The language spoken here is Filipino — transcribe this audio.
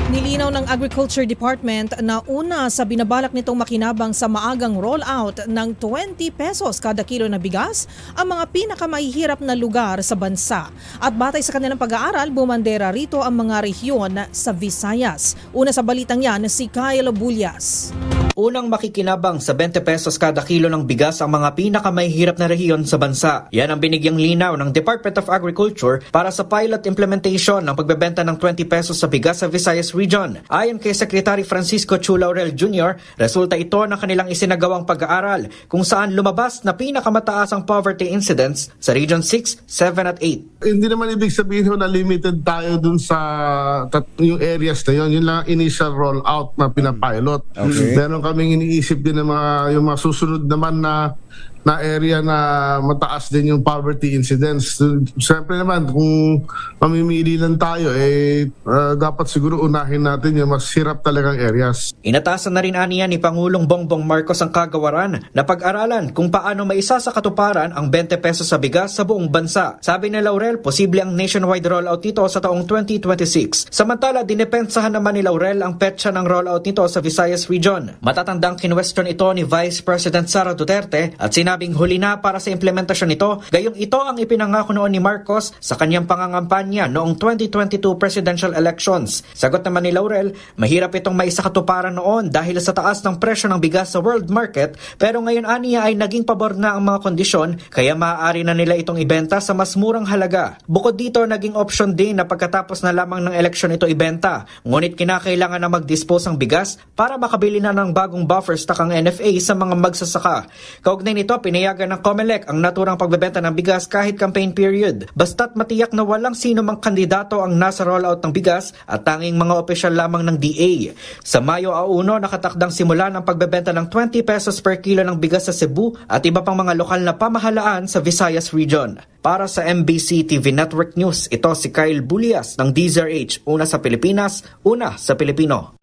Nilinaw ng Agriculture Department na una sa binabalak nitong makinabang sa maagang rollout ng 20 pesos kada kilo na bigas ang mga pinakamahihirap na lugar sa bansa. At batay sa kanilang pag-aaral, bumandera rito ang mga rehiyon sa Visayas. Una sa balitang yan, si Kyle Bullias. Unang makikinabang sa 20 pesos kada kilo ng bigas ang mga pinakamahihirap na rehiyon sa bansa. Yan ang binigyang linaw ng Department of Agriculture para sa pilot implementation ng pagbebenta ng 20 pesos sa bigas sa Visayas Region. Ayon kay Secretary Francisco Chu Laurel Jr., resulta ito ng kanilang isinagawang pag-aaral kung saan lumabas na pinakamataas ang poverty incidence sa Region 6, 7 at 8. Hindi naman ibig sabihin na limited tayo dun sa yung areas na yun. Yun lang initial rollout na pinapilot. Okay. Meron kaming iniisip din ng yung mga susunod naman na area na mataas din yung poverty incidence. Siyempre naman, kung mamimili lang tayo, dapat siguro unahin natin yung mas hirap talagang areas. Inatasan na rin aniya ni Pangulong Bongbong Marcos ang kagawaran na pag-aralan kung paano maisa sa katuparan ang 20 pesos sa bigas sa buong bansa. Sabi ni Laurel, posible ang nationwide rollout nito sa taong 2026. Samantala, dinepensahan naman ni Laurel ang petsa ng rollout nito sa Visayas Region. Matatandang kinwestiyon ito ni Vice President Sara Duterte at sinabing huli na para sa implementasyon nito, gayong ito ang ipinangako noon ni Marcos sa kanyang pangangampanya noong 2022 presidential elections. Sagot naman ni Laurel, mahirap itong maisakatuparan noon dahil sa taas ng presyo ng bigas sa world market, pero ngayon aniya ay naging pabor na ang mga kondisyon kaya maaari na nila itong ibenta sa mas murang halaga. Bukod dito, naging option din na pagkatapos na lamang ng eleksyon ito ibenta, ngunit kinakailangan na mag-dispose ang bigas para makabili na ng bagong buffer stock ang NFA sa mga magsasaka. Kaugnay nito, pinayagan ng COMELEC ang naturang pagbebenta ng bigas kahit campaign period. Basta't matiyak na walang sino mang kandidato ang nasa rollout ng bigas at tanging mga opisyal lamang ng DA. Sa Mayo 1, nakatakdang simulan ang pagbebenta ng 20 pesos per kilo ng bigas sa Cebu at iba pang mga lokal na pamahalaan sa Visayas Region. Para sa MBC TV Network News, ito si Kyle Bullias ng DZRH, una sa Pilipinas, una sa Pilipino.